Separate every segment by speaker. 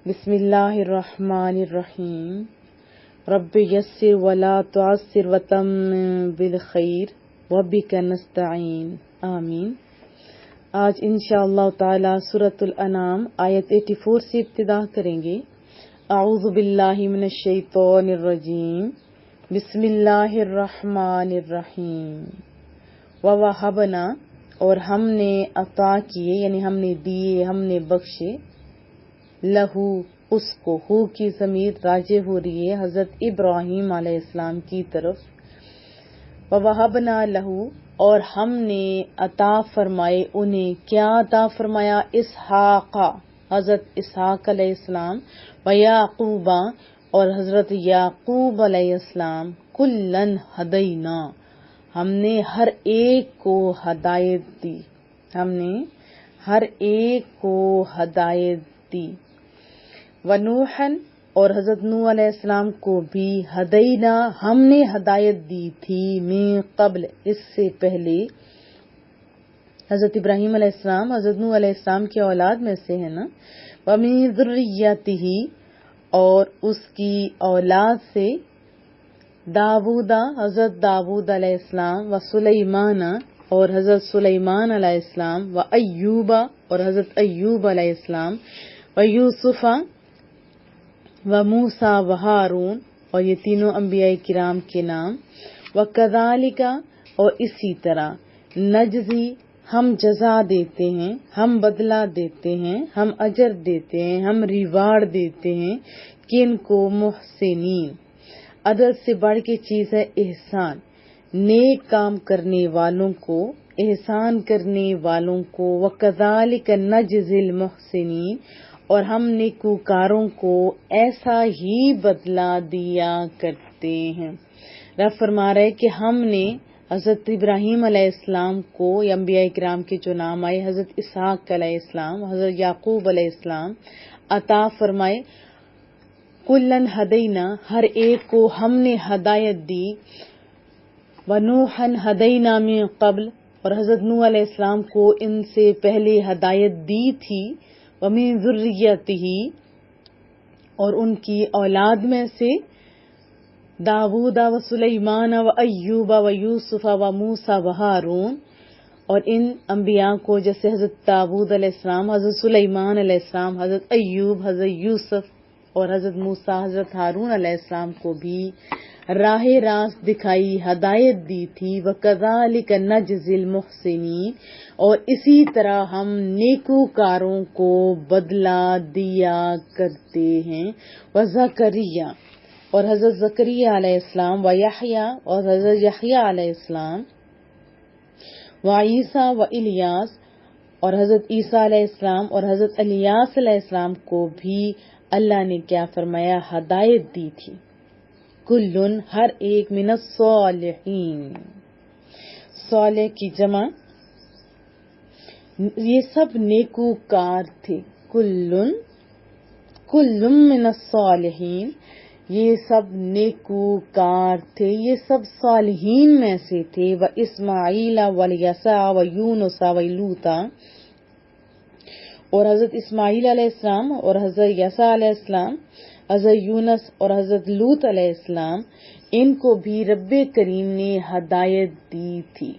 Speaker 1: بسم اللہ الرحمن الرحیم رب یسر ولا تعسر وتمم بالخیر وبک نستعین آمین۔ آج انشاءاللہ تعالی سورۃ الانعام آیت 84 سے ابتدا کریں گے۔ اعوذ باللہ من الشیطان الرجیم، بسم اللہ الرحمن الرحیم۔ ووہبنا، اور ہم نے عطا کیے، یعنی ہم نے دیے، ہم نے بخشے، لہو، اس کو، ہو کی ضمیر راجع ہو رہی ہے حضرت ابراہیم علیہ السلام کی طرف۔ ووہبنا لہو، اور ہم نے عطا فرمائے انہیں، کیا عطا فرمایا؟ اسحاق، حضرت اسحاق علیہ السلام، و یعقوب، اور حضرت یعقوب علیہ السلام، کلن ہدینا، ہم نے ہر ایک کو ہدایت دی، ہم نے ہر ایک کو ہدایت دی۔ ونوحن، اور حضرت نوح علیہ السلام کو بھی، ہدینا، ہم نے ہدایت دی تھی، من قبل، اس سے پہلے۔ حضرت ابراہیم علیہ السلام حضرت نوح علیہ السلام کی اولاد میں سے ہے نا۔ ومن ذریتہ، اور اس کی اولاد سے، داود، حضرت داود علیہ السلام، و سلیمان، اور حضرت سلیمان علیہ السلام، و ایوب، اور حضرت ایوب علیہ السلام، و یوسف، و موسیٰ، و ہارون، اور یہ تینوں انبیاء کرام کے نام۔ وکذالک، اور اسی طرح، نجزی، ہم جزا دیتے ہیں، ہم بدلہ دیتے ہیں، ہم اجر دیتے ہیں، ہم ریوارڈ دیتے ہیں، کن کو؟ محسنین، عدل سے بڑھ کے چیز ہے احسان، نیک کام کرنے والوں کو، احسان کرنے والوں کو۔ وکذالک نجزی المحسنین، اور ہم نیکوکاروں کو ایسا ہی بدلہ دیا کرتے ہیں۔ رب فرما رہے کہ ہم نے حضرت ابراہیم علیہ السلام کو، یا انبیاء کرام کے جو نام آئے، حضرت اسحاق علیہ السلام، حضرت یعقوب علیہ السلام، عطا فرمائے، کلن ہدینا، ہر ایک کو ہم نے ہدایت دی، ونوحن ہدینا من قبل، اور حضرت نوح علیہ السلام کو ان سے پہلے ہدایت دی تھی، ومن ذریتہ، اور ان کی اولاد میں سے، داود، و سلیمان، و ایوب، و یوسف، و موسیٰ، و ہارون، اور ان انبیاء کو جیسے حضرت داود علیہ السلام، حضرت سلیمان علیہ السلام، حضرت ایوب، حضرت یوسف، اور حضرت موسیٰ، حضرت ہارون علیہ السلام کو بھی راہ راست دکھائی، ہدایت دی تھی۔ وَكَذَلِكَ نَجْزِي الْمُحْسِنِينَ، اور اسی طرح ہم نیکوکاروں کو بدلہ دیا کرتے ہیں۔ وَزَكَرِيَّا، اور حضرت زکریا علیہ السلام، وَيَحْيَا، اور حضرت یحییٰ علیہ السلام، وعیسیٰ، وإلیاس، اور حضرت عیسیٰ علیہ السلام اور حضرت الیاس علیہ السلام کو بھی اللہ نے کیا فرمایا؟ ہدایت دی تھی۔ کلن، ہر ایک، من الصالحین، صالح کی جمع، یہ سب نیکوکار تھے۔ کلن من الصالحین، یہ سب نیکوکار تھے، یہ سب صالحین میں سے تھے۔ واسماعیل، والیسع، ویونس، ولوطا، اور حضرت اسماعیل علیہ السلام اور حضرت یسع علیہ السلام، حضرت یونس اور حضرت لوط علیہ السلام، ان کو بھی رب کریم نے ہدایت دی تھی۔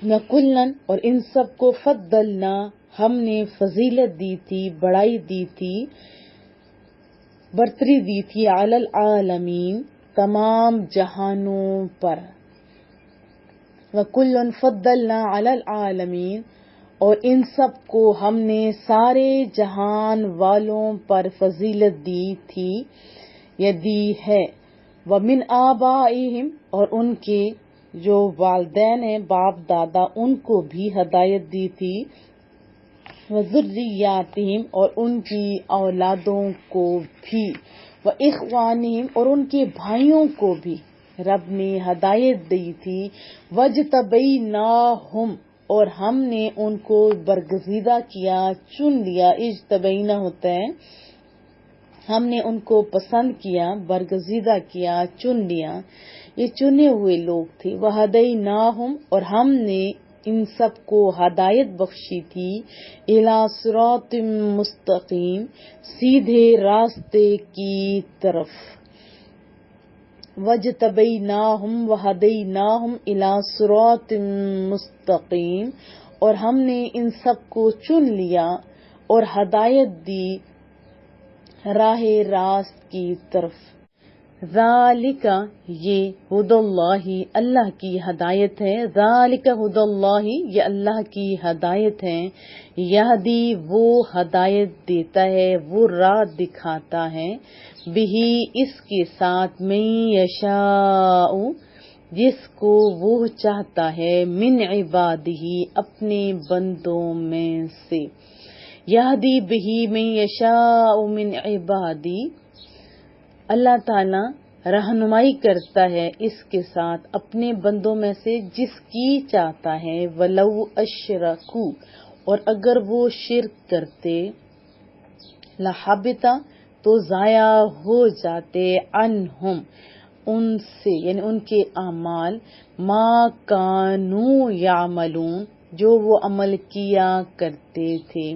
Speaker 1: وَكُلًّا، اور ان سب کو، فضلنا، ہم نے فضیلت دی تھی، بڑائی دی تھی، برتری دی تھی، علی العالمین، تمام جہانوں پر۔ وَكُلًّا فضلنا علی العالمین، اور ان سب کو ہم نے سارے جہان والوں پر فضیلت دی تھی یا دی ہے۔ وَمِنْ آبائِهِمْ، اور ان کے جو والدین ہیں، باپ دادا، ان کو بھی ہدایت دی تھی۔ وَذُرِّيَّاتِهِمْ، اور ان کی اولادوں کو بھی۔ وَإِخْوَانِهِمْ، اور ان کے بھائیوں کو بھی رب نے ہدایت دی تھی۔ وَاجْتَبَيْنَاهُمْ، اور ہم نے ان کو برگزیدہ کیا، چن لیا۔ اجتبینا ہوتا ہے ہم نے ان کو پسند کیا، برگزیدہ کیا، چن لیا، یہ چنے ہوئے لوگ تھے۔ وَہَدَيْنَاهُمْ، اور ہم نے ان سب کو ہدایت بخشی تھی الی صراط مستقیم، سیدھے راستے کی طرف، وجتبیناہم وہدیناہم الی صراط مستقیم، اور ہم نے ان سب کو چن لیا اور ہدایت دی راہ راست کی طرف۔ ذالک، یہ ہدی اللہ، اللہ کی ہدایت ہے، ذالک ہدی اللہ، یہ اللہ کی ہدایت ہے، یہدی، وہ ہدایت دیتا ہے، وہ راہ دکھاتا ہے، بہی، اس کے ساتھ، من یشاء، جس کو وہ چاہتا ہے، من عبادہ، اپنے بندوں میں سے، یہدی بہی من یشاء من عبادی، اللہ تعالیٰ رہنمائی کرتا ہے اس کے ساتھ اپنے بندوں میں سے جس کی چاہتا ہے، وَلَوْ أَشْرَكُوا، اور اگر وہ شرک کرتے، لَحَبِطَ، تو ضائع ہو جاتے، عَنْهُمْ، ان سے، یعنی ان کے اعمال، مَا كَانُوا يَعْمَلُونَ، جو وہ عمل کیا کرتے تھے،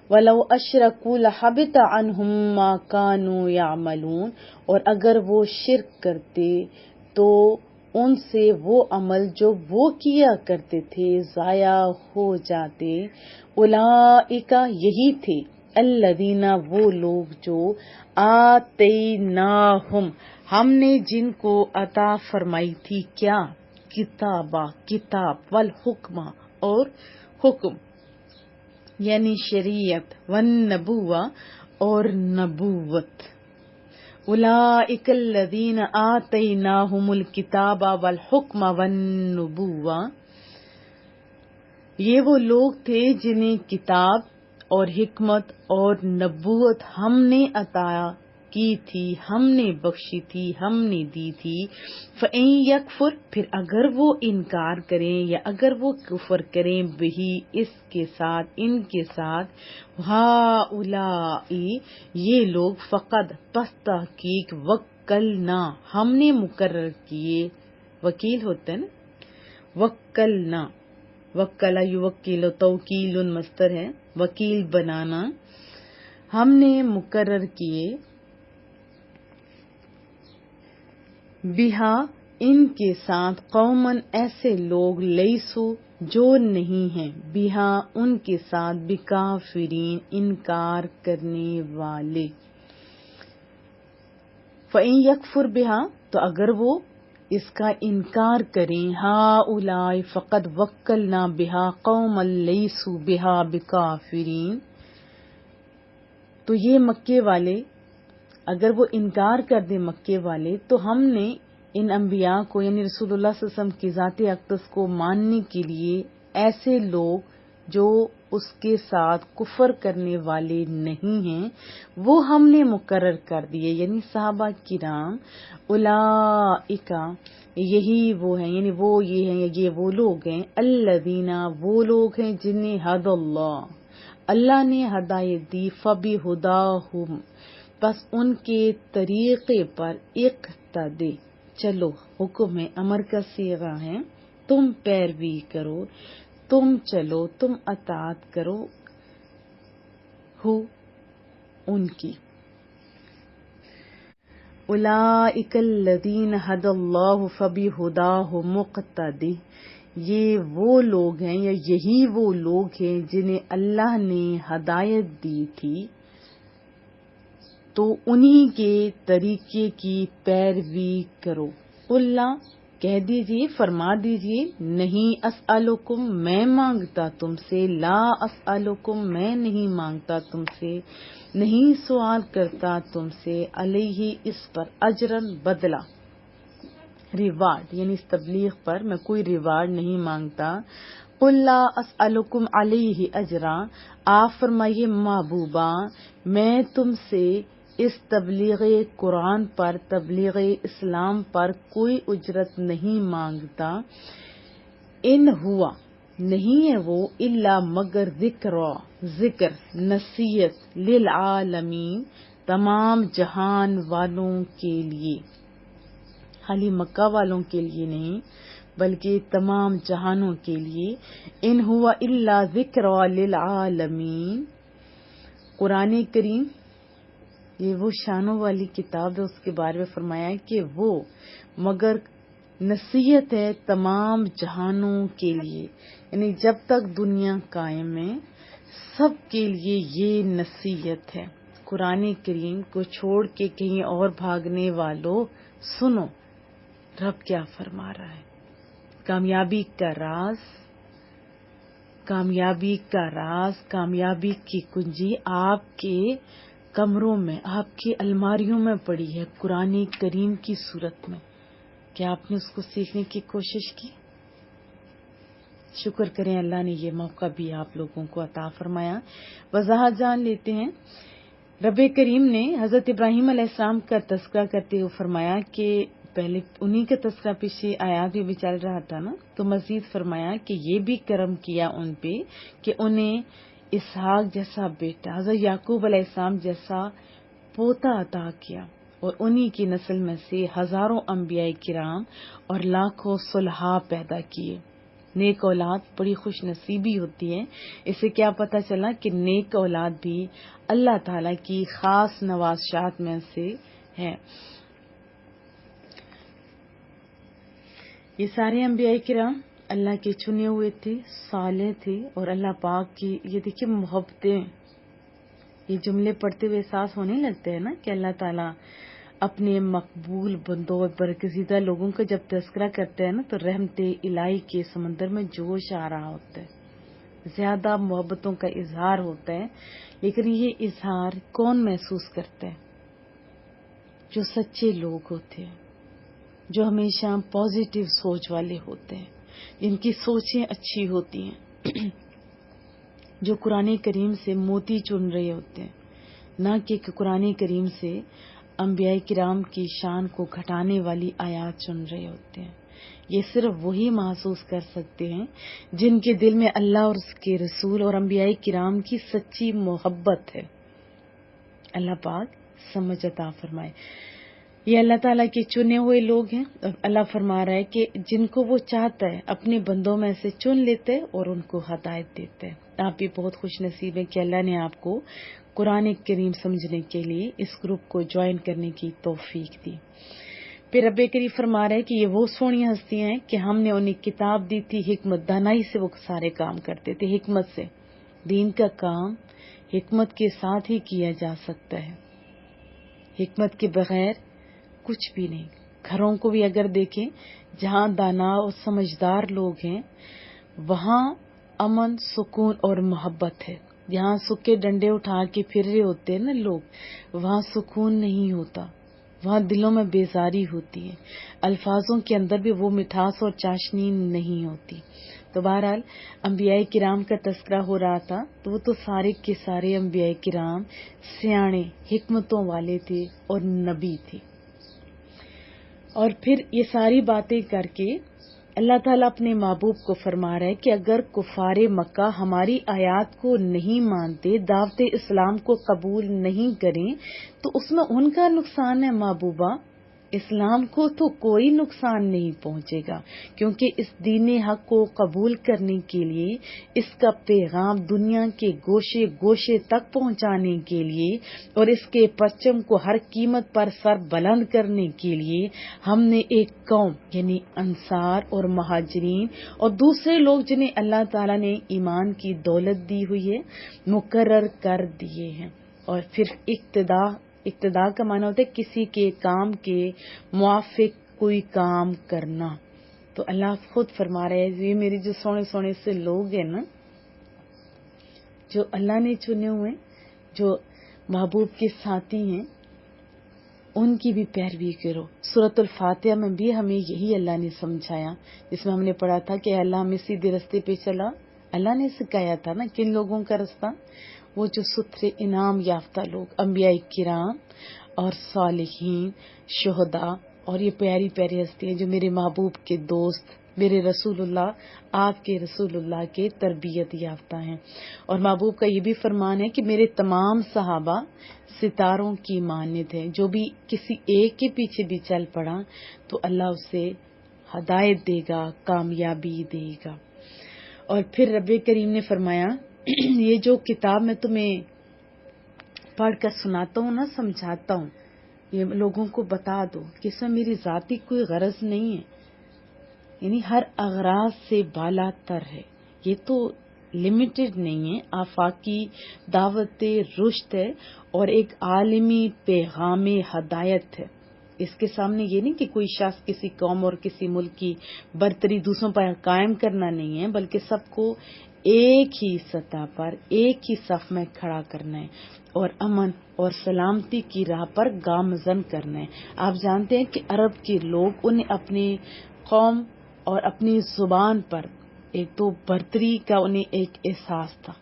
Speaker 1: وَلَوْ أَشْرَكُوا لَحَبِطَ عَنْهُمْ مَا كَانُوا يَعْمَلُونَ، اور اگر وہ شرک کرتے تو ان سے وہ عمل جو وہ کیا کرتے تھے ضائع ہو جاتے، اولئک، یہی تھے، الذین، وہ لوگ جو آتیناہم، ہم نے جن کو عطا فرمائی تھی، کیا، کتابہ، کتاب، والحکمہ، اور حکم یعنی شریعت، والنبوہ، اور نبوت، اولئک الذین آتیناہم الکتاب والحکم والنبوہ، یہ وہ لوگ تھے جنہیں کتاب اور حکمت اور نبوت ہم نے عطا کی تھی، ہم نے بخشی تھی، ہم نے دی تھی، فَإِن يَكْفُرْ، پھر اگر وہ انکار کریں یا اگر وہ کفر کریں، بہی، اس کے ساتھ، ان کے ساتھ، ہَؤُلَاءِ، یہ لوگ، فقد، پس تحقیق، وکلنا، ہم نے مقرر کیے، وکیل ہوتے ہیں نا، وکلنا، وکلا یوکل، توکیل مصدر ہے، وکیل بنانا، ہم نے مقرر کیے، بہا، ان کے ساتھ، قومن، ایسے لوگ، لیسو، جو نہیں ہیں، بہا، ان کے ساتھ، بکافرین، انکار کرنے والے، فَإِن يَكْفُرْ بِهَا، تو اگر وہ اس کا انکار کریں، ہَؤُلَاءِ فَقَدْ وَكَّلْنَا بِهَا قَوْمًا لَيْسُوا بِهَا بِكَافِرِينَ، تو یہ مکے والے، اگر وہ انکار کر دیں مکے والے، تو ہم نے ان انبیاء کو، یعنی رسول اللہ صلی اللہ علیہ وسلم کی ذات اقدس کو ماننے کے لیے ایسے لوگ جو اس کے ساتھ کفر کرنے والے نہیں ہیں، وہ ہم نے مقرر کر دیے، یعنی صحابہ کرام، اولئک، یہی وہ ہیں، یعنی وہ یہ ہیں، یہ وہ لوگ ہیں، الذین، وہ لوگ ہیں جنہیں ہدی اللہ، اللہ نے ہدایت دی، فبہداہم، بس ان کے طریقے پر، اقتدی، چلو، حکم ہے، امر کا صیغہ ہے، تم پیروی کرو، تم چلو، تم اطاعت کرو، ہو ان کی، اولئک الذین ھدی اللہ فبہداہ مقتدی، یہ وہ لوگ ہیں یا یہی وہ لوگ ہیں جنہیں اللہ نے ہدایت دی تھی، تو انہی کے طریقے کی پیروی کرو، اللہ، کہہ دیجئے، فرما دیجئے، نہیں، اسألکم، میں مانگتا تم سے، لا اسألکم، میں نہیں مانگتا تم سے، نہیں سوال کرتا تم سے، علیہ، اس پر، اجرن، بدلہ، ریوارڈ، یعنی اس تبلیغ پر میں کوئی ریوارڈ نہیں مانگتا، قل لا اسألکم علیہ اجرا، آپ فرمائیے محبوبہ، میں تم سے اس تبلیغ قرآن پر، تبلیغ اسلام پر کوئی اجرت نہیں مانگتا، ان ہوا، نہیں ہے وہ، الا، مگر، ذکر، نصیحت، للعالمین، تمام جہان والوں کے لیے، خالی مکہ والوں کے لیے نہیں، بلکہ تمام جہانوں کے لیے۔ ان ہوا الا ذکر للعالمین۔ قرآن کریم یہ وہ شانوں والی کتاب ہے، اس کے بارے میں فرمایا کہ وہ مگر نصیحت ہے تمام جہانوں کے لیے، یعنی جب تک دنیا قائم ہے سب کے لیے یہ نصیحت ہے۔ قرآن کریم کو چھوڑ کے کہیں اور بھاگنے والوں سنو رب کیا فرما رہا ہے۔ کامیابی کا راز، کامیابی کی کنجی آپ کے کمروں میں، آپ کی الماریوں میں پڑی ہے قرآن کریم کی صورت میں۔ کیا آپ نے اس کو سیکھنے کی کوشش کی؟ شکر کریں اللہ نے یہ موقع بھی آپ لوگوں کو عطا فرمایا۔ وضاحت جان لیتے ہیں۔ رب کریم نے حضرت ابراہیم علیہ السلام کا تذکرہ کرتے ہوئے فرمایا کہ پہلے انہی کا تذکرہ پیچھے آیات میں بھی چل رہا تھا نا، تو مزید فرمایا کہ یہ بھی کرم کیا ان پہ کہ انہیں اسحاق جیسا بیٹا، حضرت یعقوب علیہ السلام جیسا پوتا عطا کیا، اور انہی کی نسل میں سے ہزاروں انبیاء کرام اور لاکھوں صلحاء پیدا کیے۔ نیک اولاد بڑی خوش نصیبی ہوتی ہے۔ اس سے کیا پتہ چلا کہ نیک اولاد بھی اللہ تعالیٰ کی خاص نوازشات میں سے ہے۔ یہ سارے انبیاء کرام اللہ کے چنے ہوئے تھے، صالح تھے، اور اللہ پاک کی یہ دیکھیں محبتیں، یہ جملے پڑھتے ہوئے احساس ہونے لگتے ہیں نا کہ اللہ تعالیٰ اپنے مقبول بندوں اور برگزیدہ لوگوں کا جب تذکرہ کرتے ہیں نا تو رحمت الہی کے سمندر میں جوش آ رہا ہوتا ہے، زیادہ محبتوں کا اظہار ہوتا ہے۔ لیکن یہ اظہار کون محسوس کرتا ہے؟ جو سچے لوگ ہوتے ہیں، جو ہمیشہ پازیٹیو سوچ والے ہوتے ہیں، جن کی سوچیں اچھی ہوتی ہیں، جو قرآن کریم سے موتی چن رہے ہوتے ہیں، نہ کہ قرآن کریم سے انبیاء کرام کی شان کو گھٹانے والی آیات چن رہے ہوتے ہیں۔ یہ صرف وہی محسوس کر سکتے ہیں جن کے دل میں اللہ اور اس کے رسول اور انبیاء کرام کی سچی محبت ہے۔ اللہ پاک سمجھ عطا فرمائے۔ یہ اللہ تعالیٰ کے چنے ہوئے لوگ ہیں، اور اللہ فرما رہا ہے کہ جن کو وہ چاہتا ہے اپنے بندوں میں سے چن لیتے ہیں اور ان کو ہدایت دیتے ہیں۔ آپ بھی بہت خوش نصیب ہیں کہ اللہ نے آپ کو قرآن کریم سمجھنے کے لیے اس گروپ کو جوائن کرنے کی توفیق دی۔ پھر رب کریم فرما رہا ہے کہ یہ وہ سونی ہستیاں ہیں کہ ہم نے انہیں کتاب دی تھی، حکمت دانائی سے وہ سارے کام کرتے تھے، حکمت سے۔ دین کا کام حکمت کے ساتھ ہی کیا جا سکتا ہے، حکمت کے بغیر کچھ بھی نہیں۔ گھروں کو بھی اگر دیکھیں جہاں دانا اور سمجھدار لوگ ہیں وہاں امن، سکون اور محبت ہے۔ جہاں سکے ڈنڈے اٹھا کے پھر رہے ہوتے ہیں نا لوگ، وہاں سکون نہیں ہوتا، وہاں دلوں میں بیزاری ہوتی ہے، الفاظوں کے اندر بھی وہ مٹھاس اور چاشنی نہیں ہوتی۔ تو بہرحال انبیاء کرام کا تذکرہ ہو رہا تھا، تو وہ تو سارے کے سارے انبیاء کرام سیانے، حکمتوں والے تھے اور نبی تھے۔ اور پھر یہ ساری باتیں کر کے اللہ تعالیٰ اپنے محبوب کو فرما رہا ہے کہ اگر کفار مکہ ہماری آیات کو نہیں مانتے، دعوت اسلام کو قبول نہیں کریں، تو اس میں ان کا نقصان ہے محبوبہ، اسلام کو تو کوئی نقصان نہیں پہنچے گا، کیونکہ اس دین حق کو قبول کرنے کے لیے، اس کا پیغام دنیا کے گوشے گوشے تک پہنچانے کے لیے اور اس کے پرچم کو ہر قیمت پر سر بلند کرنے کے لیے ہم نے ایک قوم یعنی انصار اور مہاجرین اور دوسرے لوگ جنہیں اللہ تعالیٰ نے ایمان کی دولت دی ہوئی ہے مقرر کر دیے ہیں۔ اور پھر اقتدا کا معنی ہوتا ہے کسی کے کام کے موافق کوئی کام کرنا۔ تو اللہ خود فرما رہے ہیں یہ میرے جو سونے سونے سے لوگ ہیں نا، جو اللہ نے چنے ہوئے، جو محبوب کے ساتھی ہیں، ان کی بھی پیروی کرو۔ سورۃ الفاتحہ میں بھی ہمیں یہی اللہ نے سمجھایا، جس میں ہم نے پڑھا تھا کہ اللہ ہمیں سیدھے رستے پہ چلا۔ اللہ نے سکھایا تھا نا کن لوگوں کا رستہ، وہ جو ستھرے انعام یافتہ لوگ، انبیاء کرام اور صالحین، شہداء، اور یہ پیاری پیاری ہستی ہیں جو میرے محبوب کے دوست، میرے رسول اللہ، آپ کے رسول اللہ کے تربیت یافتہ ہیں۔ اور محبوب کا یہ بھی فرمان ہے کہ میرے تمام صحابہ ستاروں کی مانند ہیں، جو بھی کسی ایک کے پیچھے بھی چل پڑا تو اللہ اسے ہدایت دے گا، کامیابی دے گا۔ اور پھر رب کریم نے فرمایا یہ جو کتاب میں تمہیں پڑھ کر سناتا ہوں نا، سمجھاتا ہوں، یہ لوگوں کو بتا دو کہ اس میں میری ذاتی کوئی غرض نہیں ہے، یعنی ہر اغراض سے بالا تر ہے، یہ تو لمیٹڈ نہیں ہے، آفاقی دعوت رشد ہے اور ایک عالمی پیغام ہدایت ہے۔ اس کے سامنے یہ نہیں کہ کوئی شخص کسی قوم اور کسی ملک کی برتری دوسروں پر قائم کرنا نہیں ہے، بلکہ سب کو ایک ہی سطح پر ایک ہی صف میں کھڑا کرنا ہے اور امن اور سلامتی کی راہ پر گامزن کرنا ہے۔ آپ جانتے ہیں کہ عرب کے لوگ انہیں اپنی قوم اور اپنی زبان پر ایک تو برتری کا انہیں ایک احساس تھا،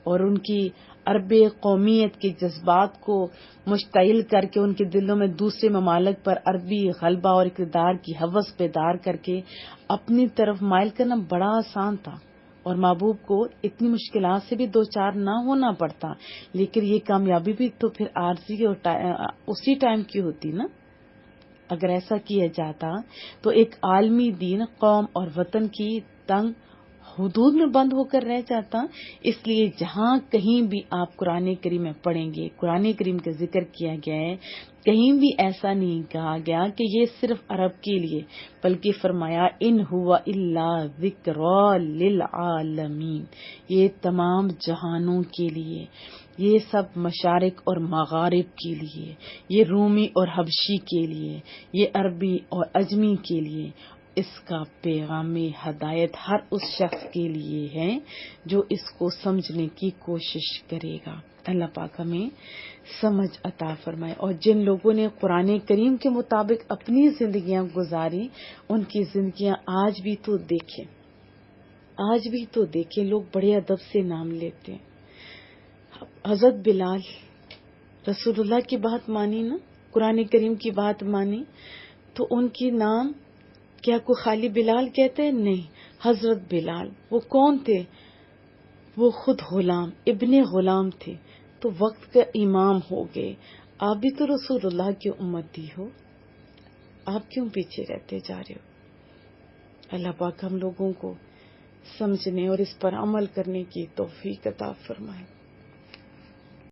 Speaker 1: اور ان کی عرب قومیت کے جذبات کو مشتعل کر کے ان کے دلوں میں دوسرے ممالک پر عربی غلبہ اور اقتدار کی ہوس بیدار کر کے اپنی طرف مائل کرنا بڑا آسان تھا، اور محبوب کو اتنی مشکلات سے بھی دوچار نہ ہونا پڑتا، لیکن یہ کامیابی بھی تو پھر عارضی اور اسی ٹائم کی ہوتی نا۔ اگر ایسا کیا جاتا تو ایک عالمی دین قوم اور وطن کی تنگ حدود میں بند ہو کر رہ جاتا۔ اس لیے جہاں کہیں بھی آپ قرآن کریم میں پڑھیں گے، قرآن کریم کا ذکر کیا گیا ہے، کہیں بھی ایسا نہیں کہا گیا کہ یہ صرف عرب کے لیے، بلکہ فرمایا ان ہوا الا ذکر للعالمین، یہ تمام جہانوں کے لیے، یہ سب مشارق اور مغارب کے لیے، یہ رومی اور حبشی کے لیے، یہ عربی اور عجمی کے لیے۔ اس کا پیغام ہدایت ہر اس شخص کے لیے ہے جو اس کو سمجھنے کی کوشش کرے گا۔ اللہ پاک ہمیں سمجھ عطا فرمائے، اور جن لوگوں نے قرآن کریم کے مطابق اپنی زندگیاں گزاری، ان کی زندگیاں آج بھی تو دیکھیں لوگ بڑے ادب سے نام لیتے ہیں۔ حضرت بلال رسول اللہ کی بات مانی نا، قرآن کریم کی بات مانی، تو ان کی نام کیا کوئی خالی بلال کہتے ہیں؟ نہیں، حضرت بلال وہ کون تھے؟ وہ خود غلام، ابن غلام تھے، تو وقت کا امام ہو گئے۔ آپ بھی تو رسول اللہ کی امتی ہو، آپ کیوں پیچھے رہتے جا رہے ہو؟ اللہ پاک ہم لوگوں کو سمجھنے اور اس پر عمل کرنے کی توفیق عطا فرمائے۔